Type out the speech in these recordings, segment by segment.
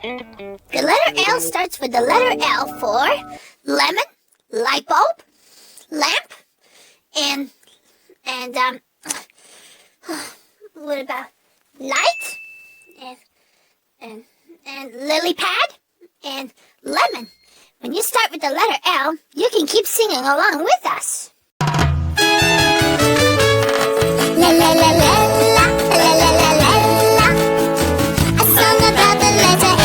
The letter L starts with the letter L for lemon, light bulb, lamp, and what about light and lily pad and lemon. When you start with the letter L, you can keep singing along with us. La la la la la la la la la la. A song about the letter L.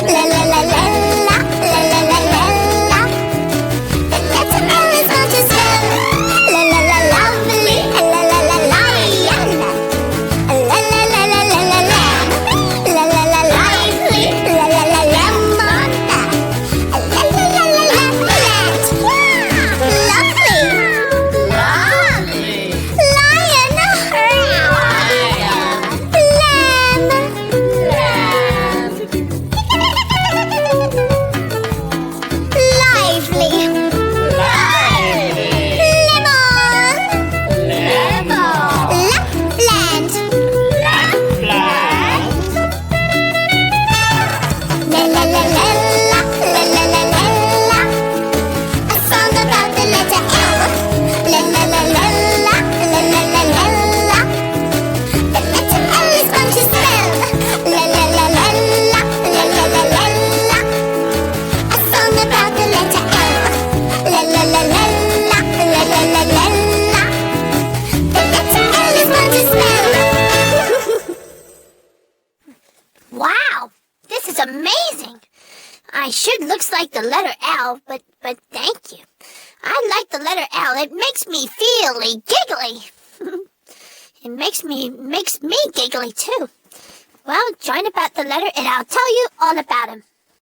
La la la la la la la la la la. The letter L is hard to spell. La la la lovely, la la la lion. La la la la la la lamb. La la la lively, la la la lemon. La la la la la plant. Lovely. Wow, this is amazing. I sure looks like the letter L, but thank you. I like the letter L. It makes me feely giggly. It makes me giggly too. Well, join about the letter and I'll tell you all about him.